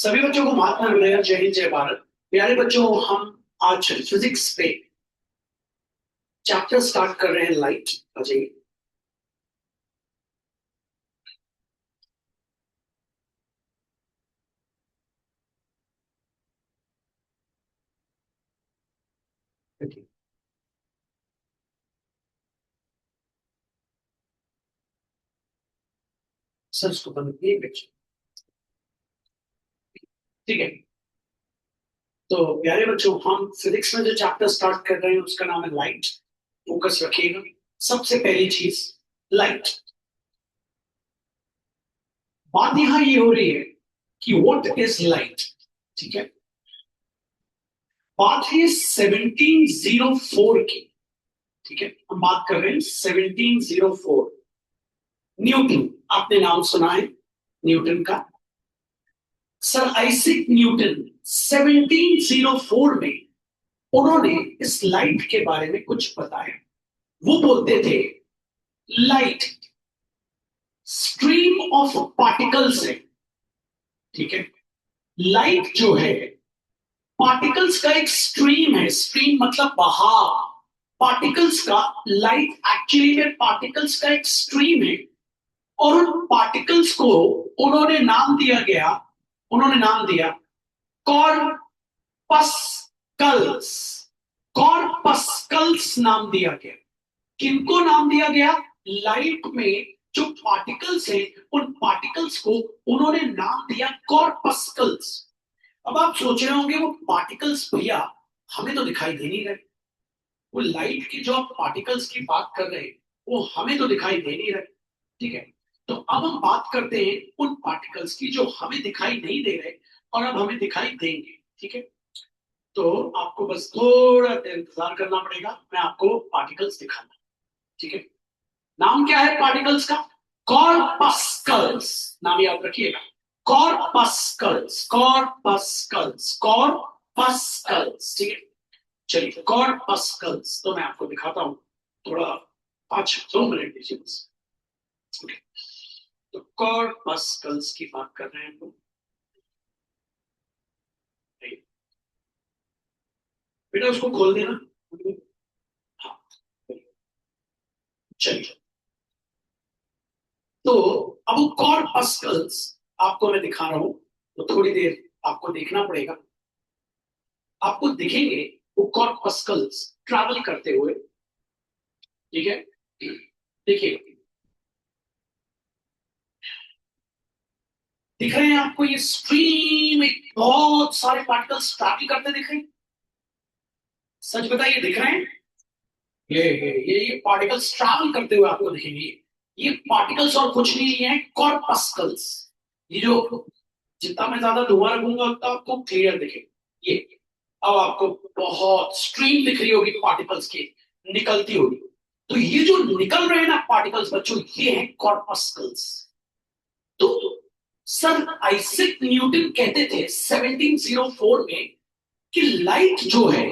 सभी बच्चों को महात्मा विनय जय हिंद जय भारत। प्यारे बच्चों, हम आज फिजिक्स पे चैप्टर स्टार्ट कर रहे हैं लाइट। अजय, सर उसको बंद किए बच्चे, ठीक है। तो प्यारे बच्चों, हम फिजिक्स में जो चैप्टर स्टार्ट कर रहे हैं उसका नाम है लाइट। फोकस रखिएगा। सबसे पहली चीज, लाइट। बात यहां ये हो रही है कि व्हाट इज लाइट, ठीक है। बात है 1704 की, ठीक है। हम बात कर रहे हैं 1704। न्यूटन, आपने नाम सुना है न्यूटन का। सर आइजैक न्यूटन 1704 में उन्होंने इस लाइट के बारे में कुछ बताया। वो बोलते थे लाइट स्ट्रीम ऑफ पार्टिकल्स है, ठीक है। लाइट जो है पार्टिकल्स का एक स्ट्रीम है। स्ट्रीम मतलब बहाव। पार्टिकल्स का, लाइट एक्चुअली में पार्टिकल्स का एक स्ट्रीम है। और उन पार्टिकल्स को उन्होंने नाम दिया गया, उन्होंने नाम दिया कॉर्पस्कल्स। कॉर्पस्कल्स नाम दिया गया। किनको नाम दिया गया? लाइट में जो पार्टिकल्स हैं उन पार्टिकल्स को उन्होंने नाम दिया कॉर्पस्कल्स। अब आप सोच रहे होंगे वो पार्टिकल्स भैया हमें तो दिखाई दे नहीं रहे। वो लाइट की जो आप पार्टिकल्स की बात कर रहे हैं वो हमें तो दिखाई दे नहीं रहे, ठीक है। तो अब हम बात करते हैं उन पार्टिकल्स की जो हमें दिखाई नहीं दे रहे और अब हमें दिखाई देंगे, ठीक है। तो आपको बस थोड़ा देर इंतजार करना पड़ेगा, मैं आपको पार्टिकल्स दिखाऊंगा, ठीक है। नाम क्या है पार्टिकल्स का? कॉर्पस्कल्स। नाम याद रखिएगा, कॉर्पस्कल्स, कॉर्पस्कल्स, कॉर्पस्कल्स, ठीक है। चलिए कॉर्पस्कल्स तो मैं आपको दिखाता हूं, थोड़ा 5-2 मिनट दीजिए बस। Okay. तो कॉर्पस्कल्स की बात कर रहे हैं हम। बेटा उसको खोल देना। हाँ, चलिए। तो अब वो कॉर्पस्कल्स आपको मैं दिखा रहा हूं, तो थोड़ी देर आपको देखना पड़ेगा। आपको दिखेंगे वो कॉर्पस्कल्स ट्रैवल करते हुए, ठीक है। देखिए, दिख रहे हैं आपको ये स्ट्रीम, एक बहुत सारे पार्टिकल्स ट्रैवल करते दिख रहे हैं। सच बताइए, दिख रहे हैं? ये पार्टिकल्स ट्रैवल करते हुए आपको दिखेंगे। ये पार्टिकल्स और कुछ नहीं है, कॉर्पस्कल्स। ये जो, जितना मैं ज्यादा धुआं रखूंगा उतना आपको क्लियर दिखेगा। ये अब आपको बहुत स्ट्रीम दिख रही होगी पार्टिकल्स की, निकलती होगी। तो ये जो निकल रहे हैं ना पार्टिकल्स बच्चों, ये है कॉर्पस्कल्स। तो सर आइजैक न्यूटन कहते थे 1704 में कि लाइट जो है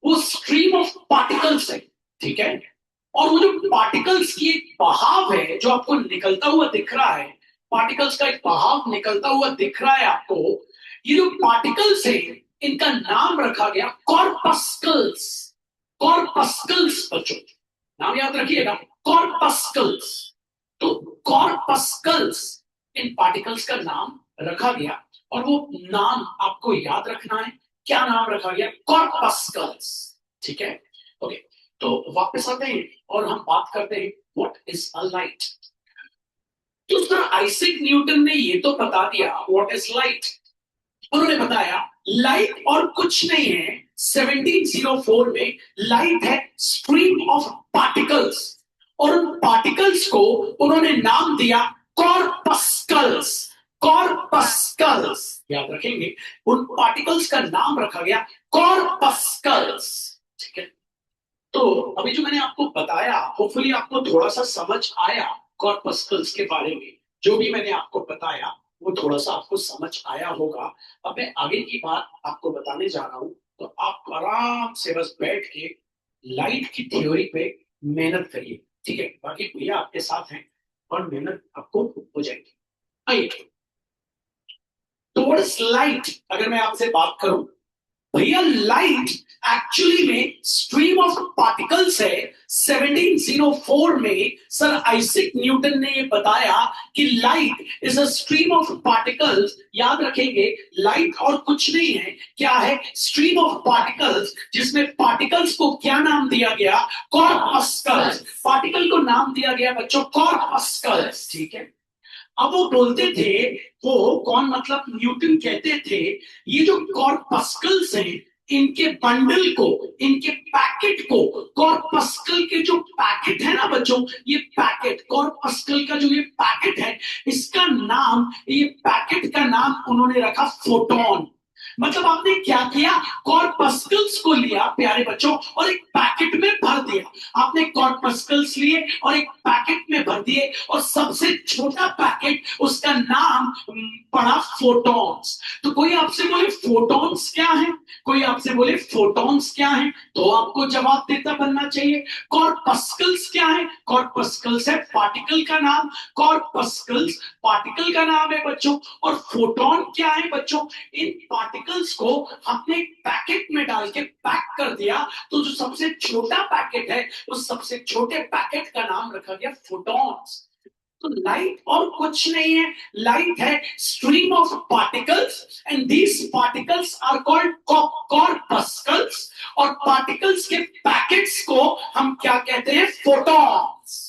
वो स्ट्रीम ऑफ पार्टिकल्स है, ठीक है। और वो जो पार्टिकल्स की एक बहाव है जो आपको निकलता हुआ दिख रहा है, पार्टिकल्स का एक बहाव निकलता हुआ दिख रहा है आपको। ये जो पार्टिकल्स है इनका नाम रखा गया कॉर्पस्कल्स। कॉर्पस्कल्स बच्चों, नाम याद रखिएगा, कॉर्पस्कल्स। तो कॉर्पस्कल्स, इन पार्टिकल्स का नाम रखा गया। और वो नाम आपको याद रखना है। क्या नाम रखा गया? कॉर्पस्कल्स, ठीक है। ओके, तो वापस आते हैं और हम बात करते हैं व्हाट इज अ लाइट। तो सर आइजैक न्यूटन ने ये तो बता दिया व्हाट इज लाइट। उन्होंने बताया लाइट और कुछ नहीं है 1704 में। लाइट है स्ट्रीम ऑफ पार्टिकल्स। और उन पार्टिकल्स को उन्होंने नाम दिया कॉर्पस्कल्स। कॉर्पस्कल्स याद रखेंगे, उन पार्टिकल्स का नाम रखा गया कॉर्पस्कल्स, ठीक है। तो अभी जो मैंने आपको बताया, होपफुली आपको थोड़ा सा समझ आया कॉर्पस्कल्स के बारे में। जो भी मैंने आपको बताया वो थोड़ा सा आपको समझ आया होगा। अब मैं आगे की बात आपको बताने जा रहा हूं, तो आप आराम से बस बैठ के लाइट की थ्योरी पे मेहनत करिए, ठीक है। बाकी भैया आपके साथ हैं और मेहनत आपको हो जाएगी। आइए, तो तो व्हाट इज लाइट? अगर मैं आपसे बात करूं भैया, लाइट एक्चुअली में स्ट्रीम ऑफ पार्टिकल्स है। 1704 में सर आइजैक न्यूटन ने ये बताया कि light is a stream of particles. याद रखेंगे, लाइट और कुछ नहीं है, क्या है? स्ट्रीम ऑफ पार्टिकल्स, जिसमें पार्टिकल्स को क्या नाम दिया गया? कॉर्पस्कल्स। पार्टिकल को नाम दिया गया बच्चों कॉर्पस्कल्स, ठीक है। अब वो बोलते थे, वो कौन, मतलब न्यूटन कहते थे, ये जो कॉर्पस्कल्स हैं, इनके बंडल को, इनके पैकेट को, कॉर्पस्कल के जो पैकेट है ना बच्चों, ये पैकेट, कॉर्पस्कल का जो ये पैकेट है, इसका नाम, ये पैकेट का नाम उन्होंने रखा फोटोन। मतलब आपने क्या किया? कॉर्पस्कल्स को लिया प्यारे बच्चों और एक पैकेट में भर दिया। आपने कॉर्पस्कल्स लिए और एक पैकेट में भर दिए, और सबसे छोटा पैकेट, उसका नाम पड़ा फोटॉन्स। तो कोई आपसे बोले फोटॉन्स क्या है, कोई आपसे बोले फोटॉन्स क्या है, तो आपको जवाब देता बनना चाहिए। कॉर्पस्कल्स क्या है? कॉर्पस्कल्स है पार्टिकल का नाम, कॉर्पस्कल्स पार्टिकल का नाम है बच्चों। और फोटोन क्या है बच्चों? इन पार्टिकल्स को हमने पैकेट में डाल के पैक कर दिया, तो जो सबसे छोटा पैकेट है, उस सबसे छोटे पैकेट का नाम रखा गया फोटॉन्स। तो लाइट और कुछ नहीं है, लाइट है stream of particles, and these particles are called corpuscles. और पार्टिकल्स के पैकेट्स को हम क्या कहते हैं? फोटॉन्स।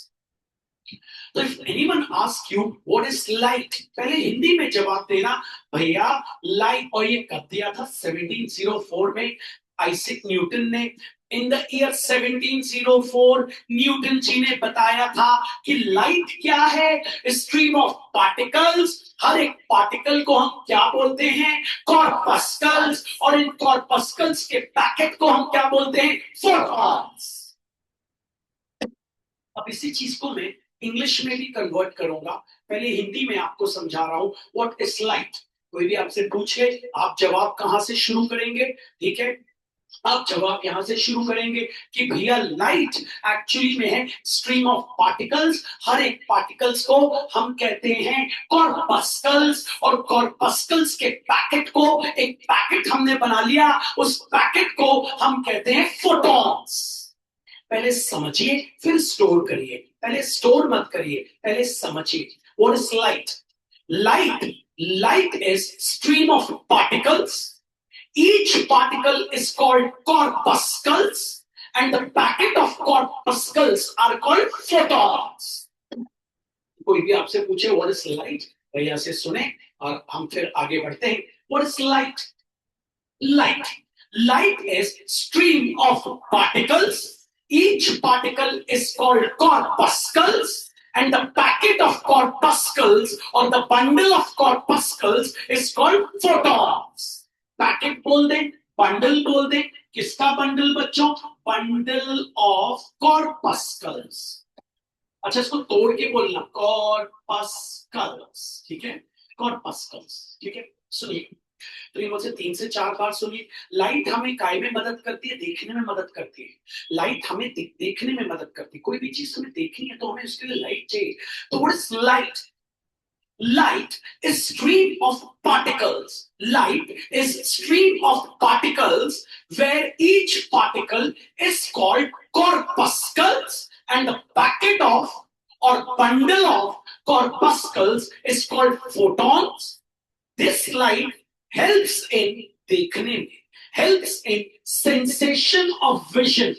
तो if anyone ask you what is light, पहले हिंदी में जवाब देना भैया लाइट। और ये कर दिया था 1704 में आइजैक न्यूटन ने। इन द ईयर 1704 न्यूटन जी ने बताया था कि लाइट क्या है? Stream of particles. हर एक पार्टिकल को हम क्या बोलते हैं? कॉर्पस्कल्स। और इन कॉर्पस्कल्स के पैकेट को हम क्या बोलते हैं? फोटॉन्स। अब इसी चीज को मैं इंग्लिश में भी कन्वर्ट करूंगा, पहले हिंदी में आपको समझा रहा हूं व्हाट इज लाइट। कोई भी आपसे पूछे, आप जवाब कहां से शुरू करेंगे? ठीक है, आप जवाब यहां से शुरू करेंगे कि भैया लाइट एक्चुअली में है स्ट्रीम ऑफ पार्टिकल्स। हर एक पार्टिकल्स को हम कहते हैं कॉर्पस्कल्स, और कॉर्पस्कल्स के पैकेट को, एक पैकेट हमने बना लिया, उस पैकेट को हम कहते हैं फोटॉन्स। पहले समझिए फिर स्टोर करिए, पहले स्टोर मत करिए, पहले समझिए what is light. Light is stream of particles. Each particle is called corpuscles, and the packet of corpuscles are called photons. कोई भी आपसे पूछे व्हाट इज लाइट, भैया से सुने और हम फिर आगे बढ़ते हैं। What is light? Light is stream of particles. Each particle is called corpuscles, and the packet of corpuscles or the bundle of corpuscles is called photons. Packet बोल दे, बंडल बोल दे, किसका बंडल बच्चों? Bundle of corpuscles. अच्छा, इसको तोड़ के बोलना, कॉर्पस्कल्स, ठीक है, कॉर्पस्कल्स, ठीक है। सुनिए, तो ये मुझसे 3 से 4 बार सुनिए। लाइट हमें काय में मदद करती है? देखने में मदद करती है। लाइट हमें देखने में मदद करती है। कोई भी चीज हमें देखनी है तो हमें उसके लिए लाइट चाहिए। तो what is light? Light is stream of particles. Light is stream of particles where each particle is called corpuscles, and the packet of or bundle of corpuscles is called photons. This light helps in देखने में, helps in sensation of vision,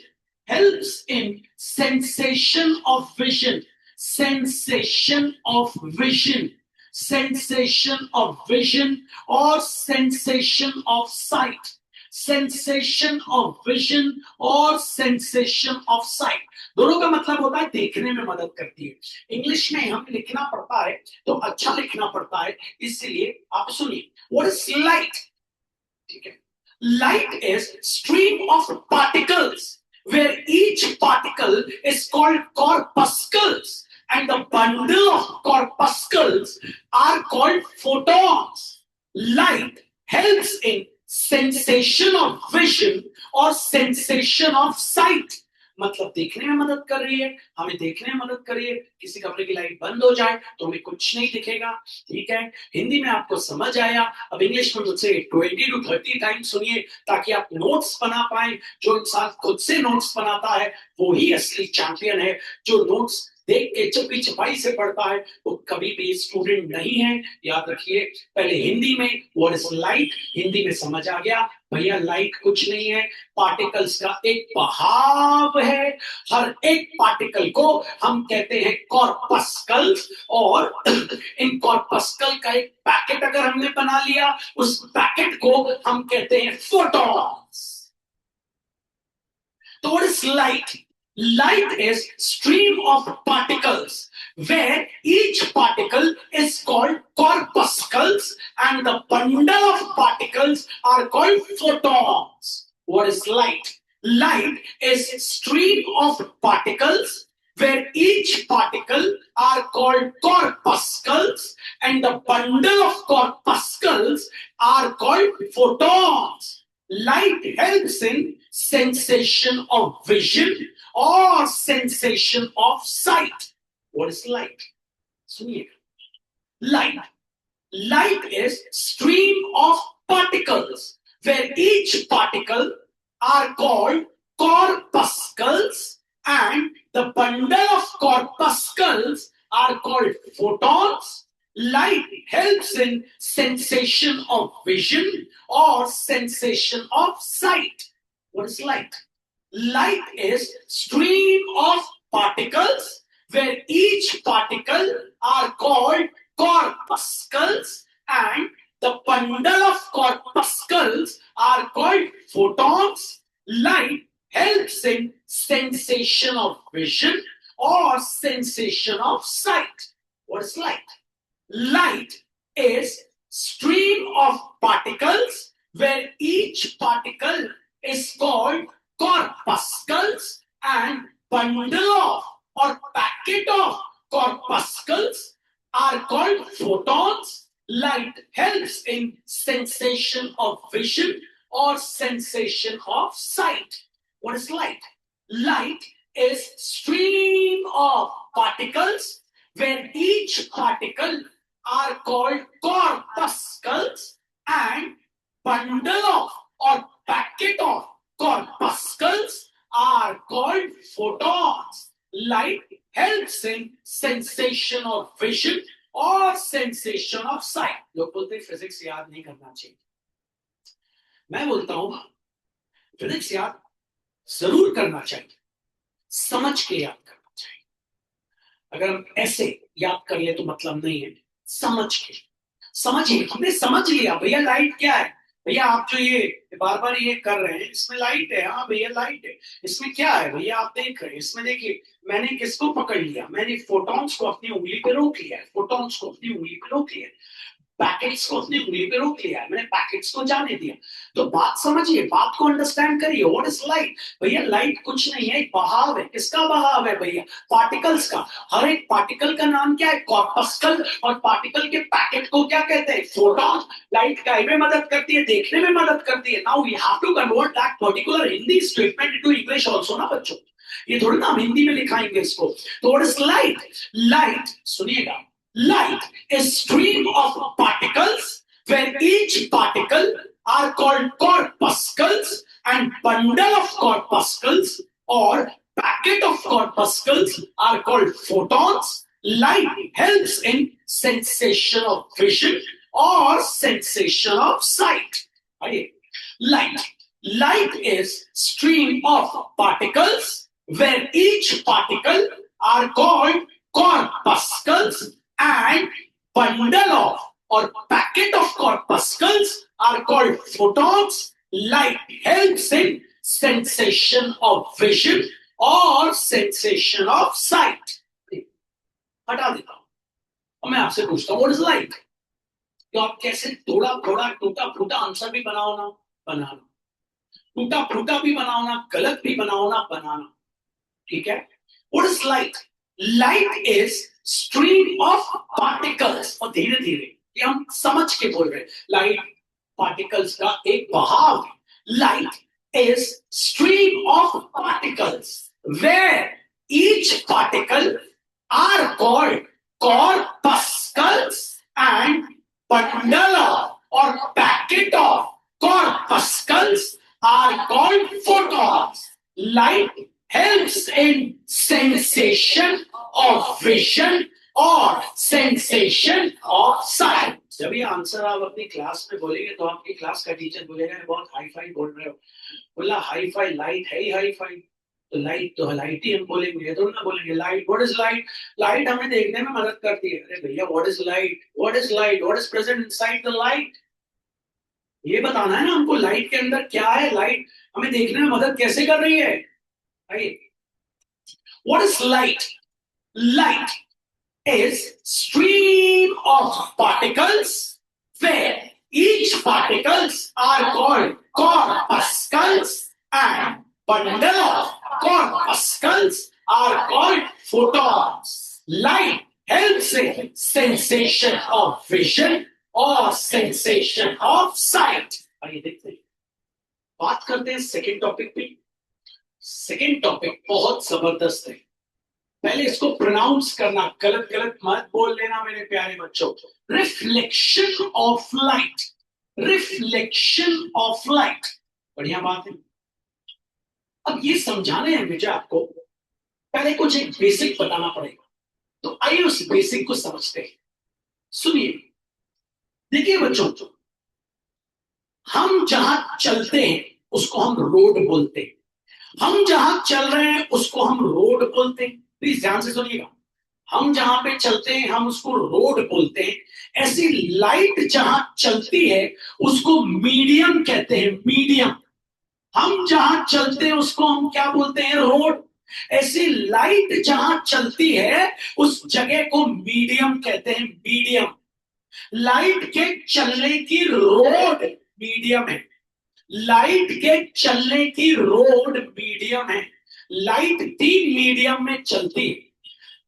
helps in sensation of vision, sensation of vision, sensation of vision or sensation of sight, sensation of vision or sensation of sight। दोनों का मतलब होता है देखने में मदद करती है। इंग्लिश में हम लिखना पड़ता है तो अच्छा लिखना पड़ता है, इसलिए आप सुनिए व्हाट इज लाइट। ठीक है, light is stream of particles where each particle is called corpuscles, and the bundle of corpuscles are called photons. Light helps in sensation of vision or sensation of sight. मतलब देखने में मदद कर रही है, हमें देखने में मदद कर रही है। किसी कमरे की लाइट बंद हो जाए तो हमें कुछ नहीं दिखेगा। ठीक है, हिंदी में आपको समझ आया। अब इंग्लिश में मुझसे 20 to 30 टाइम्स सुनिए ताकि आप नोट्स बना पाए। जो इंसान खुद से नोट्स बनाता है वो ही असली चैंपियन है। जो नोट्स देख के चुपी छुपाई से पढ़ता है वो कभी भी स्टूडेंट नहीं है। याद रखिए, पहले हिंदी में व्हाट इज लाइट, हिंदी में समझ आ गया भैया लाइट कुछ नहीं है, पार्टिकल्स का एक बहाव है। हर एक पार्टिकल को हम कहते हैं कॉर्पस्कल्स, और इन कॉर्पस्कल का एक पैकेट अगर हमने बना लिया उस पैकेट को हम कहते हैं फोटॉन्स। तो what is light? Light is stream of particles where each particle is called corpuscles and the bundle of particles are called photons. What is light? Light is stream of particles where each particle are called corpuscles and the bundle of corpuscles are called photons. Light helps in sensation of vision or sensation of sight. What is light? सुनिए, light. Light is stream of particles where each particle are called corpuscles and the bundle of corpuscles are called photons. Light helps in sensation of vision or sensation of sight. What is light? Light is stream of particles where each particle are called corpuscles and the bundle of corpuscles are called photons. Light helps in sensation of vision or sensation of sight. What is light? Light is stream of particles where each particle is called corpuscles and bundle of or packet of corpuscles are called photons. Light helps in sensation of vision or sensation of sight. What is light? Light is stream of particles where each particle are called corpuscles and bundle of or packet of corpuscles are called photons. Light helps in sensation of vision or sensation of sight. लोग बोलते हैं physics याद नहीं करना चाहिए, मैं बोलता हूं फिजिक्स याद जरूर करना चाहिए, समझ के याद करना चाहिए। अगर हम ऐसे याद कर ले तो मतलब नहीं है, समझ के समझिए। हमने समझ लिया भैया लाइट क्या है, भैया आप जो ये बार बार ये कर रहे हैं इसमें लाइट है, हाँ भैया लाइट है। इसमें क्या है भैया आप देख रहे हैं, इसमें देखिए मैंने किसको पकड़ लिया, मैंने फोटॉन्स को अपनी उंगली पे रोक लिया है, फोटॉन्स को अपनी उंगली पे रोक लिया है, पैकेट्स को अपनी उंगली पे रोक लिया है, मैंने पैकेट्स को जाने दिया। तो बात समझिए, बात को अंडरस्टैंड करिए। What is light? भैया लाइट कुछ नहीं है, एक बहाव है। किसका बहाव है भैया? पार्टिकल्स का। हर एक पार्टिकल का नाम क्या है? कॉर्पस्कल। और पार्टिकल के पैकेट को क्या कहते हैं? फोटॉन। लाइट काय में मदद करती है? देखने में मदद करती है। Now we have to convert that particular Hindi statement into English also ना बच्चों, ये थोड़ी ना हम हिंदी में लिखाएंगे इसको। तो व्हाट इज लाइट? लाइट सुनिएगा, light is stream of particles where each particle are called corpuscles and bundle of corpuscles or packet of corpuscles are called photons. Light helps in sensation of vision or sensation of sight. Light is stream of particles where each particle are called corpuscles and bundle of or packet of corpuscles are called photons. Light helps in sensation of vision or sensation of sight. हटा देता हूं और मैं आपसे पूछता हूं what is light. तो आप कैसे थोड़ा थोड़ा टूटा फूटा आंसर भी बनाओ ना, बनाना, टूटा फूटा भी बनाओ ना, गलत भी बनाओ ना, बनाना। ठीक है, what is light? Light is stream of particles. और धीरे धीरे ये हम समझ के बोल रहे हैं, लाइट पार्टिकल्स का एक बहाव है। Light is stream of particles where each particle are called corpuscles and bundle of or packet of corpuscles are called photons. Light helps in sensation of vision और सेंसेशन ऑफ साइट। जब ये answer आप अपनी class में बोलेंगे तो आपकी class का टीचर बोलेगा बहुत हाई फाई बोल रहे हो। बोला हाई फाई, लाइट है ही हाई फाई, तो लाइट ही हम बोलेंगे, तो ना बोलेंगे light. What is light? Light हमें देखने में मदद करती है। अरे भैया what is light? What is light? What is present inside the light? ये बताना है ना हमको, लाइट के अंदर क्या है। लाइट हमें देखने में मदद कैसे कर रही है? What is light? Light is stream of particles where each particles are called corpuscles and bundle of corpuscles are called photons. Light helps in sensation of vision or sensation of sight. आइए देखते हैं, बात करते हैं second topic पे। Second topic बहुत जबरदस्त है। पहले इसको प्रोनाउंस करना, गलत गलत मत बोल लेना मेरे प्यारे बच्चों। Reflection of light, reflection of light, बढ़िया बात है। अब ये समझाने हैं मुझे आपको, पहले कुछ एक बेसिक बताना पड़ेगा, तो आइए उस बेसिक को समझते हैं। सुनिए, देखिए बच्चों, हम जहां चलते हैं उसको हम रोड बोलते हैं। हम जहां चल रहे हैं उसको हम रोड बोलते हैं। प्लीज ध्यान से सुनिएगा, हम जहां पे चलते हैं हम उसको रोड बोलते हैं। ऐसी लाइट जहां चलती है उसको मीडियम कहते हैं, मीडियम। हम जहां चलते हैं उसको हम क्या बोलते हैं? रोड। ऐसी लाइट जहां चलती है उस जगह को मीडियम कहते हैं, मीडियम। लाइट के चलने की रोड मीडियम है, लाइट के चलने की रोड मीडियम है। लाइट 3 मीडियम में चलती है,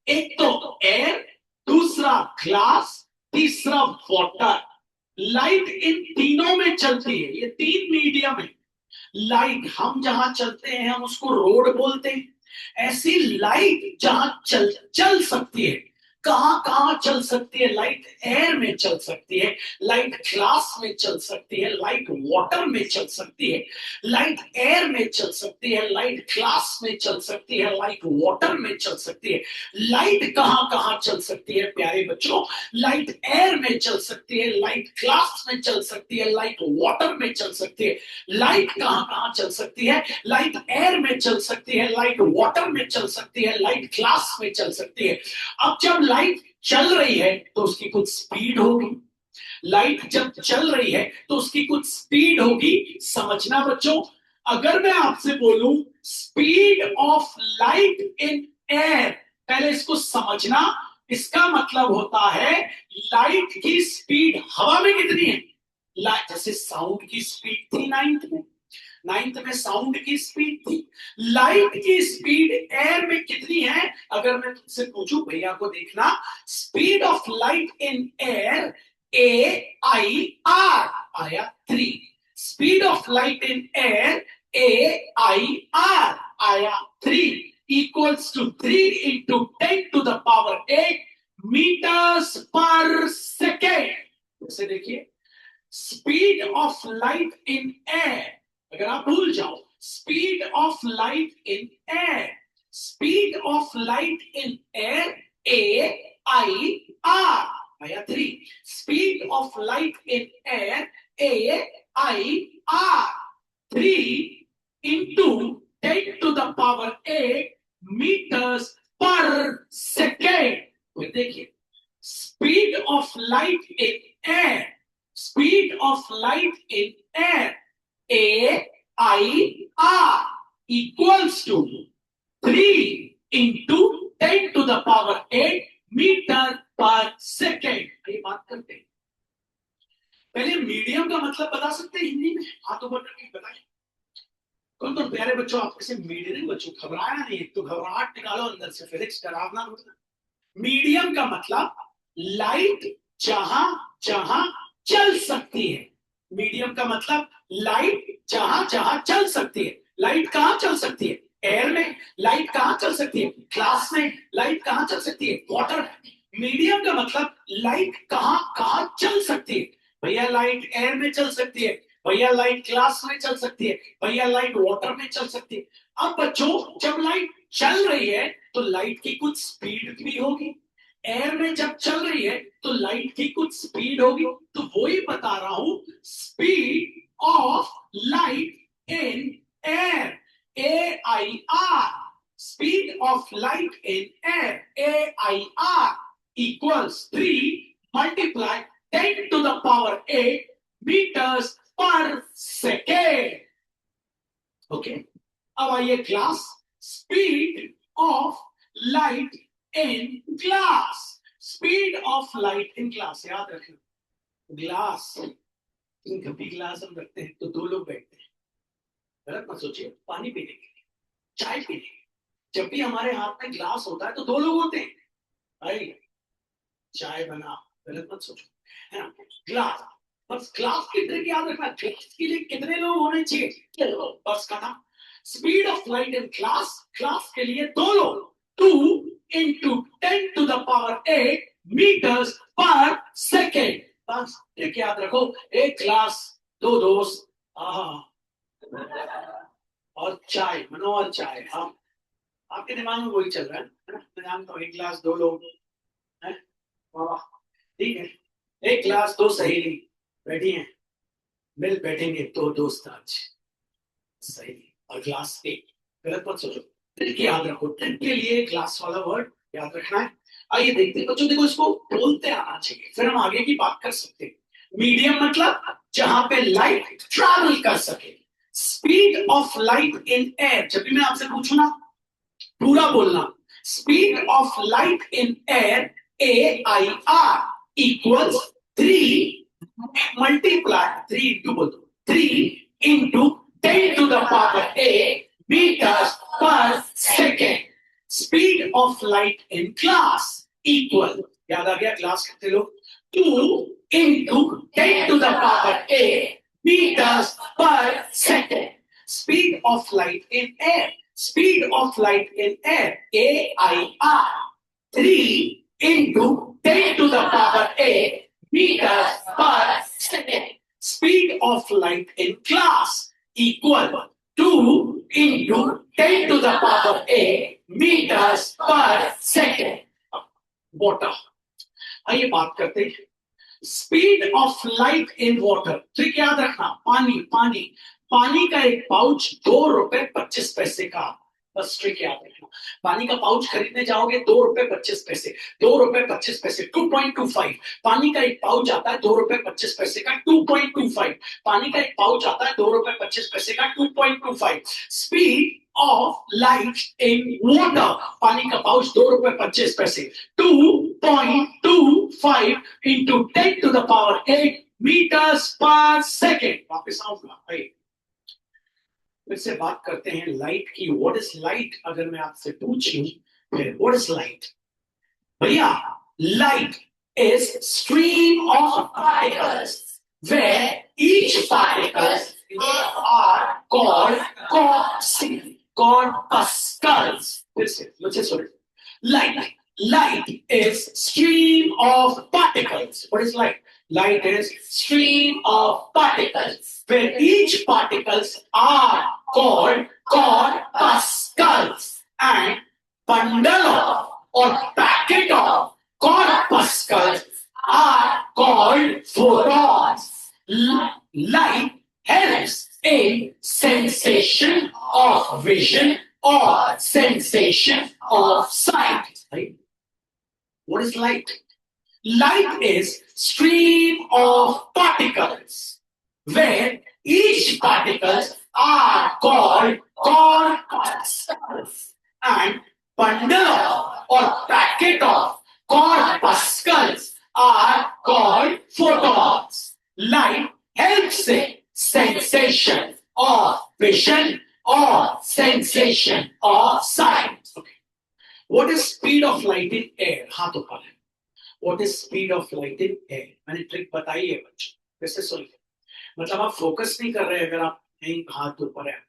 एक तो एयर, दूसरा ग्लास, तीसरा वाटर। लाइट इन तीनों में चलती है, ये 3 मीडियम है। लाइट हम जहां चलते हैं हम उसको रोड बोलते हैं। ऐसी लाइट जहां चल सकती है, कहां कहां चल सकती है? लाइट एयर में चल सकती है, लाइट ग्लास में चल सकती है, लाइट वाटर में चल सकती है। लाइट एयर में चल सकती है, लाइट ग्लास में चल सकती है, लाइट वाटर में चल सकती है। लाइट कहां कहां चल सकती है प्यारे बच्चों? लाइट एयर में चल सकती है, लाइट ग्लास में चल सकती है, लाइट वाटर में चल सकती है। लाइट कहां कहां चल सकती है? लाइट एयर में चल सकती है, लाइट वाटर में चल सकती है, लाइट ग्लास में चल सकती है। अब जब लाइट चल रही है तो उसकी कुछ स्पीड होगी। लाइट जब चल रही है तो उसकी कुछ स्पीड होगी। समझना बच्चों, अगर मैं आपसे बोलूं speed of light in air, पहले इसको समझना। इसका मतलब होता है लाइट की स्पीड हवा में कितनी है? लाइट जैसे साउंड की स्पीड थी नाइन्थ में साउंड की स्पीड थी। लाइट की स्पीड एयर में कितनी है? अगर मैं तुमसे पूछूं, भैया को देखना, speed of light in air AIR आया 3। Speed of light in air AIR आया 3 equals to 3 into 10 to the power 8 meters per second. जैसे देखिए, speed of light in air, अगर आप भूल जाओ, speed of light in air, speed of light in air AIR आया 3। Speed of light in air AIR 3 into 10 to the power 8 meters per second. देखिए, speed of light in air, speed of light in air AIR equals to 3 into 10 to the power 8 metre पर second. ये बात करते हैं, पहले medium का मतलब बता सकते हैं हिंदी में? हाथों पर बताइए कौन कौन प्यारे बच्चों, आपके से मीडियम बच्चों घबराया नहीं, तो घबराहट निकालो अंदर से, फिजिक्स डरावना होता है। मीडियम का मतलब लाइट जहां जहां चल सकती है। मीडियम का मतलब लाइट जहां जहां चल सकती है। लाइट कहां चल सकती है? एयर में लाइट कहां चल सकती है? ग्लास में लाइट कहां चल सकती है? वाटर। मीडियम का मतलब लाइट कहां कहां चल सकती है? भैया लाइट एयर में चल सकती है, भैया लाइट ग्लास में चल सकती है, भैया लाइट वाटर में चल सकती है। अब बच्चों, जब लाइट चल रही है तो लाइट की कुछ स्पीड भी होगी। एयर में जब चल रही है तो लाइट की कुछ स्पीड होगी। तो वही बता रहा हूं, speed of light in air, AIR, speed of light in air, AIR, equals 3 multiply 10 to the power 8 meters per second. Okay. अब आइए glass, speed of light in glass, speed of light in glass, याद रखना। Glass, कभी glass हम रखते हैं तो दो लोग बैठते हैं, गलत मत सोचिए। पानी पीने के लिए, चाय पीने के लिए, जब भी हमारे हाथ में ग्लास होता है तो दो लोग होते हैं भाई। चाय बना, गलत मत सोचो, है ना। ग्लास, बस ग्लास की ट्रिक याद रखना, ग्लास के लिए कितने लोग होने चाहिए? बस खत्म। Speed of light in glass, glass के लिए दो लोग, 2 into 10 to the power 8 meters per second। बस ट्रिक याद रखो, एक ग्लास, दो दोस्त, और चाय, मनोहर चाय। आप आपके दिमाग में वही चल रहा है ना? मैं जानता हूँ, एक गिलास दो लोग हैं, वाह, ठीक है। एक गिलास दो सहेली बैठी हैं, मिल बैठेंगे दो दोस्त आज, सहेली और गिलास एक, गलत मत सोचो। ट्रिक याद रखो, ट्रिक के लिए ग्लास वाला वर्ड याद रखना है। आइए देखते हैं बच्चों, देखो इसको बोलते आना चाहिए, फिर हम आगे की बात कर सकते हैं। मीडियम मतलब जहां पे लाइट ट्रैवल कर सके। Speed of light in air, जब भी मैं आपसे पूछू ना, पूरा बोलना। Speed of light in air, AIR, equals 3 multiply, 3 into बोल दो, 3 into 10 to the power 8 meters per second। Speed of light in glass equal, याद आ गया ग्लास कितने लोग, 2 into 10 to the power 8 meters per second। Speed of light in air, speed of light in air, AIR, 3 into 10 to the power 8 meters per second। Speed of light in glass equal 2 into 10 to the power 8 meters per second। Water, आइए बात करते हैं speed of light in water. Trick याद रखना, पानी, पानी, पानी का एक पाउच ₹2.25 का, बस ट्रिक याद रखना। पानी का पाउच खरीदने जाओगे ₹2.25, ₹2.25, 2.25। पानी का एक पाउच आता है ₹2.25 का, 2.25। पानी का एक पाउच आता है ₹2.25 का, 2.25। Speed of light in water, पानी का pouch ₹2.25, 2.25 into 10 to the power 8 meters per second। वापस आऊंगा भाई, फिर से बात करते हैं लाइट की। What is light? अगर मैं आपसे पूछूं फिर व्हाट इज लाइट, भैया light is stream of particles where each particles are called corpuscles। फिर से मुझे सुनो, light is stream of particles। What is light? Light is stream of particles where each particles are called corpuscles and bundle of or packet of corpuscles are called photons। Light helps in sensation of vision or sensation of sight। Right? What is light? Light is stream of particles where each particles are called corpuscles and bundle of or packet of corpuscles are called photons। Light helps in sensation of vision or sensation of sight। Okay. What is speed of light in air? हाथ ऊपर है। What is speed of light in air? मैंने trick बताई है बच्चों, कैसे सुनिए। मतलब आप फोकस नहीं कर रहे अगर आप नहीं हाथ ऊपर है,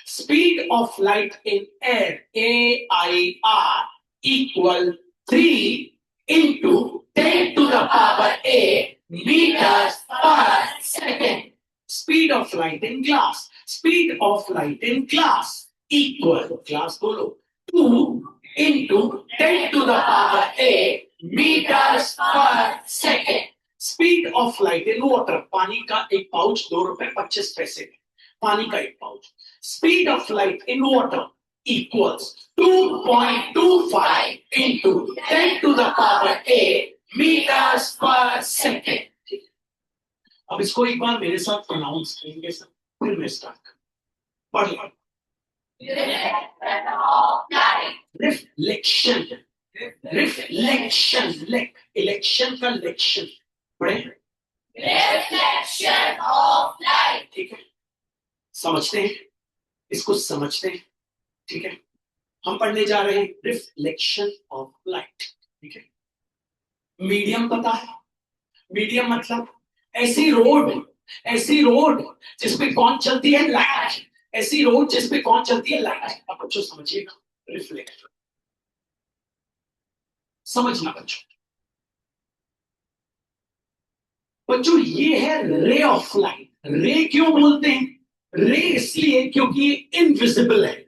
Speed of light in air, AIR, equal 3 into 10 to the power 8 meters per second. Speed of light in glass, speed of light in glass equal, glass बोलो, 2 into 10 to the power 8 meters per second. Speed of light in water, पानी का एक pouch ₹2.25 पानी का एक pouch. Speed of light in water equals 2.25 into 10 to the power 8 meters per second. अब इसको एक बार मेरे साथ प्रोनाउंस करेंगे सब, फिर मैं स्टार्ट पढ़. रिफ्लेक्शन, रिफ्लेक्शन, इलेक्शन का लेक्शन पढ़े. Reflection of light. ठीक है, समझते हैं इसको, समझते हैं. ठीक है, हम पढ़ने जा रहे हैं रिफ्लेक्शन ऑफ लाइट. ठीक है, मीडियम पता है, मीडियम मतलब ऐसी रोड जिसपे कौन चलती है, लाइट. ऐसी रोड जिसपे कौन चलती है, लाइट. अब बच्चों समझिएगा, रिफ्लेक्शन समझना बच्चों. बच्चों ये है रे ऑफ लाइट. रे क्यों बोलते हैं? रे इसलिए क्योंकि ये इनविजिबल है.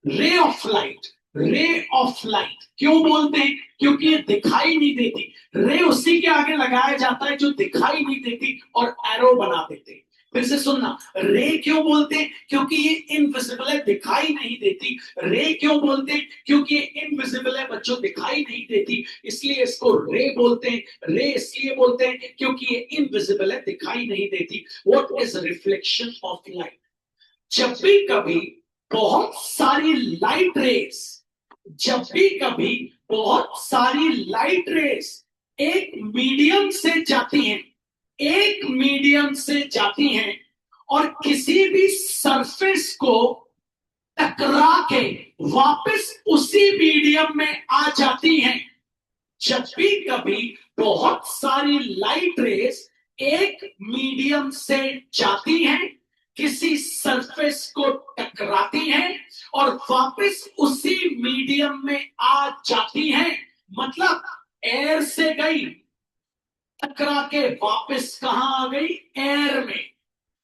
Ray of light, ray of light क्यों बोलते हैं? क्योंकि ये दिखाई नहीं देती. रे उसी के आगे लगाया जाता है जो दिखाई नहीं देती और एरो बना देते. फिर से सुनना, रे क्यों बोलते हैं? क्योंकि ये इनविजिबल है, दिखाई नहीं देती. रे क्यों बोलते हैं? क्योंकि ये इनविजिबल है बच्चों, दिखाई नहीं देती, इसलिए इसको रे बोलते हैं. रे इसलिए बोलते हैं क्योंकि ये इनविजिबल है, दिखाई नहीं देती. What is reflection of light? जब भी कभी बहुत सारी लाइट रेस, जब भी कभी बहुत सारी लाइट रेस एक मीडियम से जाती हैं, एक मीडियम से जाती हैं और किसी भी सरफेस को टकरा के वापस उसी मीडियम में आ जाती हैं. जब भी कभी बहुत सारी लाइट रेस एक मीडियम से जाती हैं, किसी सरफेस को टकराती हैं और वापस उसी मीडियम में आ जाती हैं, मतलब एयर से गई, टकरा के वापस कहां आ गई, एयर में.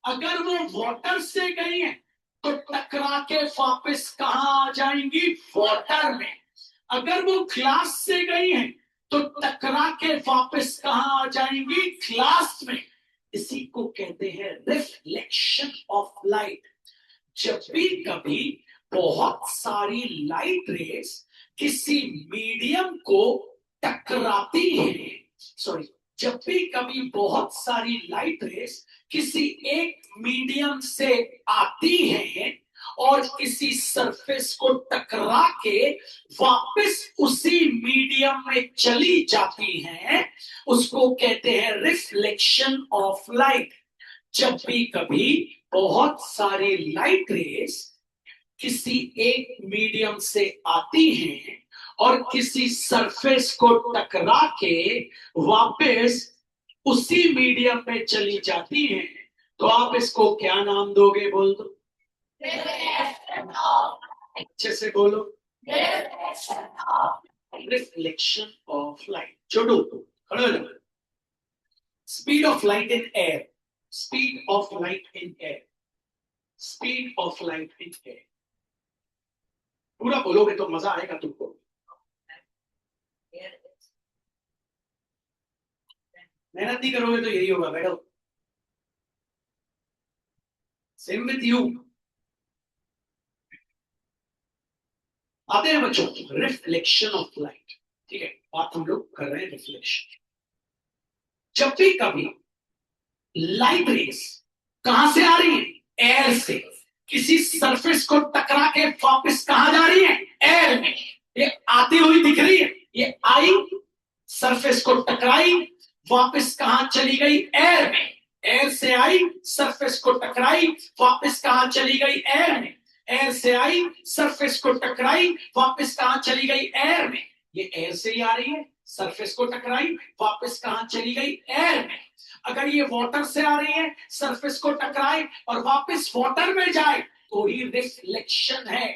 अगर वो वाटर से गई है तो टकरा के वापस कहां आ जाएंगी, वाटर में. अगर वो ग्लास से गई है तो टकरा के वापस कहां आ जाएंगी, ग्लास में. इसी को कहते हैं रिफ्लेक्शन ऑफ लाइट. जब भी कभी बहुत सारी लाइट रेस किसी मीडियम को टकराती है, सॉरी, जब भी कभी बहुत सारी लाइट रेस किसी एक मीडियम से आती है और किसी सरफेस को टकरा के वापस उसी मीडियम में चली जाती हैं, उसको कहते हैं रिफ्लेक्शन ऑफ लाइट. जब भी कभी बहुत सारी लाइट रेस किसी एक मीडियम से आती हैं और किसी सरफेस को टकरा के वापस उसी मीडियम में चली जाती हैं, तो आप इसको क्या नाम दोगे, बोल दो. अच्छे से बोलो, रिफ्लेक्शन ऑफ लाइट. छोड़ो, खड़े हो जाओ. Speed of light in air, speed of light in air, speed of light in air. पूरा बोलोगे तो मजा आएगा तुमको. मेहनत नहीं करोगे तो यही होगा. बैठो. Same with you. आते हैं बच्चों रिफ्लेक्शन ऑफ लाइट. ठीक है, बात हम लोग कर रहे हैं रिफ्लेक्शन. जब भी कभी लाइट रेस कहां से आ रही है, एयर से, किसी सरफेस को टकरा के वापस कहां जा रही है, एयर में. ये आती हुई दिख रही है, ये आई, सरफेस को टकराई, वापस कहां चली गई, एयर में. एयर से आई, सरफेस को टकराई, वापस कहां चली गई, एयर में. एयर से आई, सरफेस को टकराई, वापस कहां चली गई, एयर में. ये एयर से ही आ रही है, सरफेस को टकराई, वापस कहां चली गई, एयर में. अगर ये वाटर से आ रही है, सरफेस को टकराए और वापस वाटर में जाए, तो ही रिफ्लेक्शन है।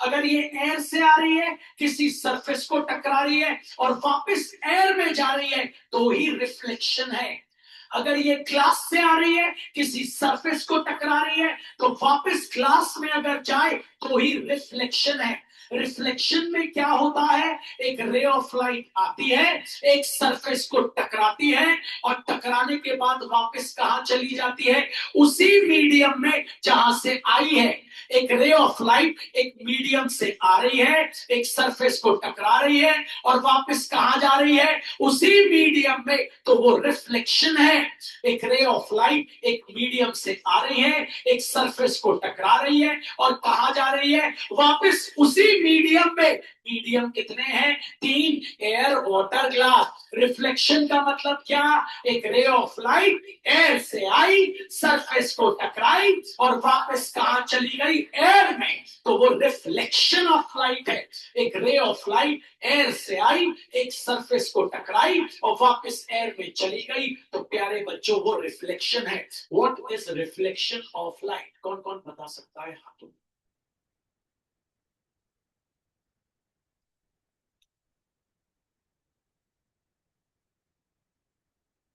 अगर ये एयर से आ रही है, किसी सरफेस को टकरा रही है और वापस एयर में जा रही है, तो ही रिफ्लेक्शन है। अगर ये ग्लास से आ रही है, किसी सरफेस को टकरा रही है, तो वापस ग्लास में अगर जाए तो ही रिफ्लेक्शन है। रिफ्लेक्शन में क्या होता है, एक रे ऑफ लाइट आती है, एक सरफेस को टकराती है और टकराने के बाद वापस कहां चली जाती है, उसी मीडियम में जहां से आई है। एक रे ऑफ लाइट एक मीडियम से आ रही है, एक सरफेस को टकरा रही है और वापस कहां जा रही है, उसी मीडियम में, तो वो रिफ्लेक्शन है। एक रे ऑफ लाइट एक मीडियम से आ रही है, एक सरफेस को टकरा रही है और कहां जा रही है, वापस उसी मीडियम में। मीडियम कितने हैं, 3, एयर वाटर ग्लास। रिफ्लेक्शन का मतलब क्या, एक रे ऑफ लाइट एयर से आई, सरफेस को टकराई और वापस कहां चली गई, एयर में, तो वो रिफ्लेक्शन ऑफ लाइट है। एक रे ऑफ लाइट एयर से आई, एक सरफेस को टकराई और वापस एयर में चली गई, तो प्यारे बच्चों वो रिफ्लेक्शन है। What is reflection of light, कौन कौन बता सकता है हाथों?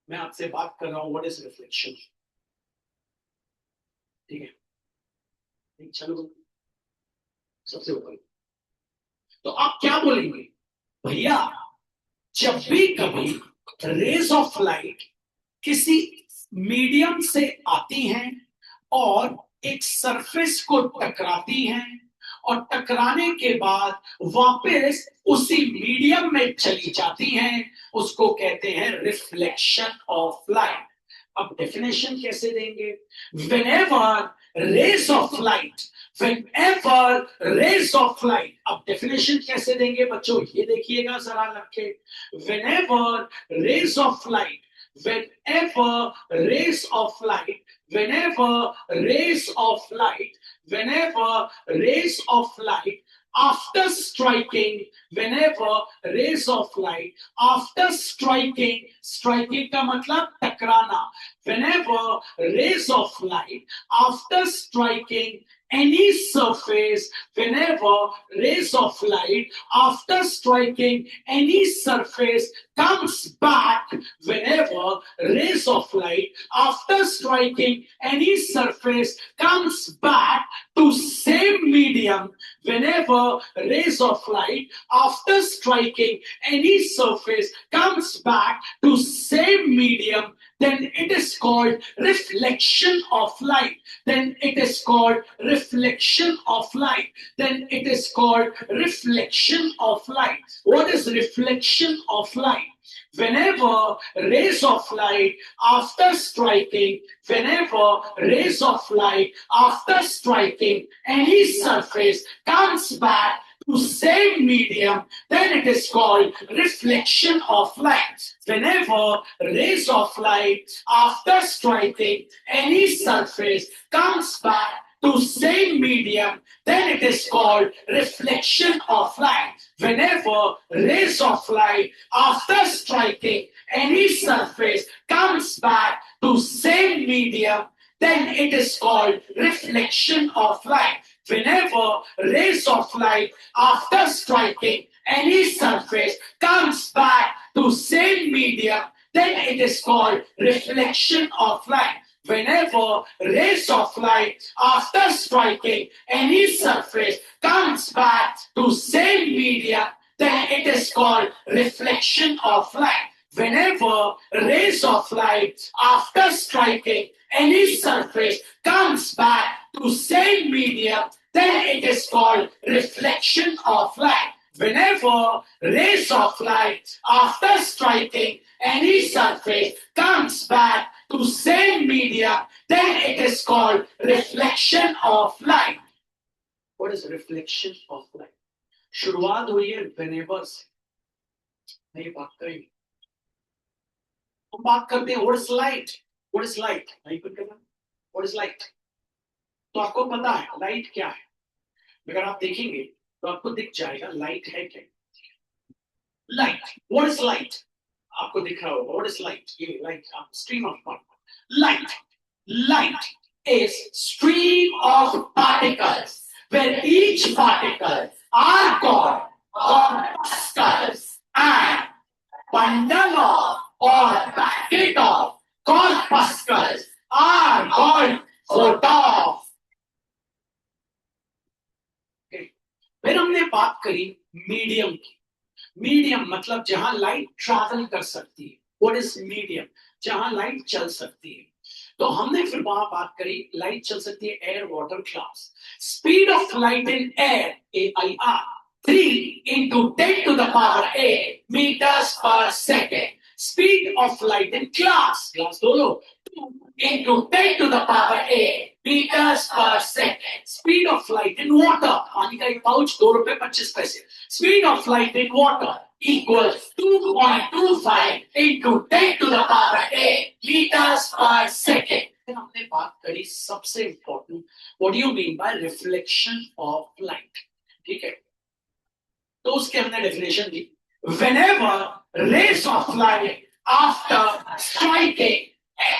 मैं आपसे बात कर रहा हूं, व्हाट इज रिफ्लेक्शन। ठीक है, चलो सबसे ऊपर, तो आप क्या बोलेंगे, भैया जब भी कभी रेज ऑफ लाइट किसी मीडियम से आती हैं और एक सरफेस को टकराती हैं और टकराने के बाद वापस उसी मीडियम में चली जाती हैं, उसको कहते हैं रिफ्लेक्शन ऑफ लाइट। अब डेफिनेशन कैसे देंगे, whenever rays of light, whenever rays of light, अब डेफिनेशन कैसे देंगे बच्चों, ये देखिएगा जरा रखे, whenever rays of light, whenever rays of light, whenever rays of light, whenever rays of light after striking, whenever rays of light after striking, striking का मतलब टकराना, whenever rays of light after striking any surface, whenever rays of light after striking any surface comes back, whenever rays of light after striking any surface comes back to same medium, whenever rays of light after striking any surface comes back to same medium, then it is called reflection of light. Then it is called reflection of light. Then it is called reflection of light. What is reflection of light? Whenever rays of light after striking, whenever rays of light after striking any surface comes back to same medium, then it is called reflection of light. Whenever rays of light after striking any surface comes back to same medium, then it is called reflection of light. Whenever rays of light after striking any surface comes back to same medium, then it is called reflection of light. Whenever rays of light after striking any surface comes back to same medium, then it is called reflection of light. Whenever rays of light after striking any surface comes back to same medium, then it is called reflection of light. Whenever rays of light after striking any surface comes back to same medium, then it is called reflection of light. Whenever rays of light after striking any surface comes back to same medium, then it is called reflection of light. What is reflection of light? शुरुआत हुई है whenever से, नहीं बात करेंगे, हम बात करते हैं what is light? What is light? नहीं कुछ करना, what is light? तो आपको पता है लाइट क्या है, अगर आप देखेंगे तो आपको दिख जाएगा लाइट है क्या। लाइट, व्हाट इज लाइट, आपको दिख रहा होगा व्हाट इज लाइट, ये light, stream of light, light is stream of particles where each particle are called corpuscles and bundle of or packet of corpuscles are called photons. फिर हमने बात करी medium की. मीडियम मतलब जहां लाइट ट्रैवल कर सकती है. What is medium? जहां लाइट चल सकती है. तो हमने फिर वहां बात करी लाइट चल सकती है air water glass. Speed of light in air AIR 3 into 10 to the power 8 meters per second. Speed of light in glass दो लो, 2 into 10 to the power 8 meters per second. Speed of light in water, पानी का एक pouch ₹2.25. Speed of light in water equals 2.25 into 10 to the power 8 meters per second. फिर हमने बात करी सबसे important, what do you mean by reflection of light? ठीक है, तो उसके हमने definition the. Whenever rays of light after striking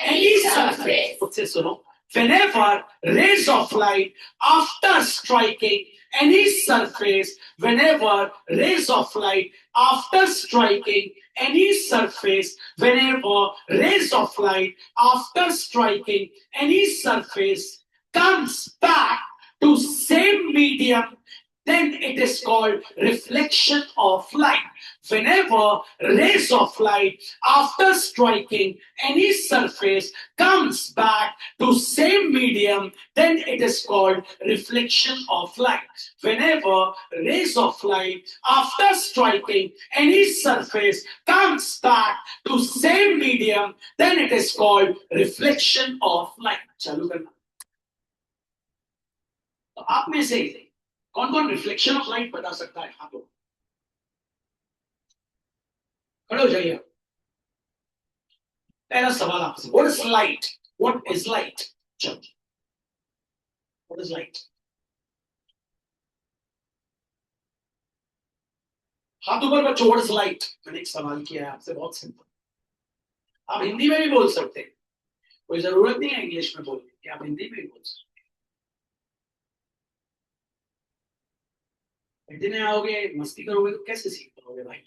any surface, उससे सुनो, whenever rays of light after striking any surface, whenever rays of light after striking any surface, whenever rays of light after striking any surface comes back to same medium, then it is called reflection of light. Whenever rays of light after striking any surface comes back to same medium, then it is called reflection of light. Whenever rays of light after striking any surface comes back to same medium, then it is called reflection of light. चालू करना. तो आप में से कौन कौन reflection of light बता सकता है? हाथों खड़े हो जाइए. पहला सवाल आपसे, what is light? What is light? चलो, व्हाट इज लाइट? हाथ ऊपर बच्चों, व्हाट इज लाइट? मैंने एक सवाल किया है आपसे, बहुत सिंपल. आप हिंदी में भी बोल सकते हैं, कोई जरूरत नहीं है इंग्लिश में बोलने की, आप हिंदी में भी बोल सकते. हिंदी में आओगे, मस्ती करोगे तो कैसे सीख पाओगे भाई?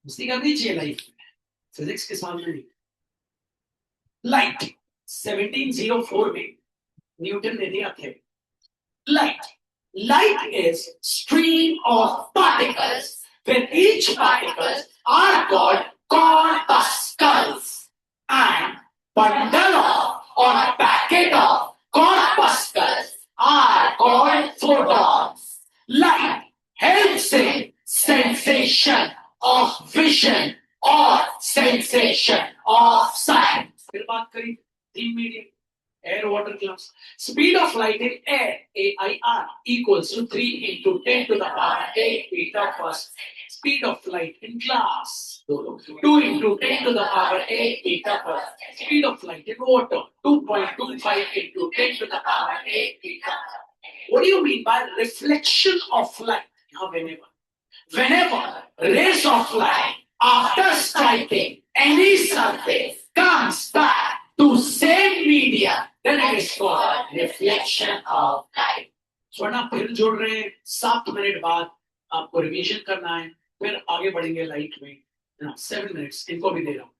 मस्ती करनी चाहिए लाइफ में, फिजिक्स के सामने नहीं. लाइट 1704 में न्यूटन ने दिया थे. Light is stream of particles where each particles are called corpuscles and bundle of or a packet of corpuscles are called photons. Light helps in sensation of vision or sensation of sight. फिर बात करें तीन medium, air, water, glass. Speed of light in air AIR equals to 3 into 10 to the power 8 meter per second. Speed of light in glass 2 into 10 to the power 8 meter per second. Speed of light in water 2.25 into 10 to the power 8 meter. What do you mean by reflection of light? Now, whenever rays of light after striking any surface comes back to same media, then it is called reflection of light. स्वर्ण फिर जोड़ रहे हैं, 7 minute बाद आपको revision करना है, फिर आगे बढ़ेंगे लाइट में. 7 मिनट्स इनको भी दे रहा हूं.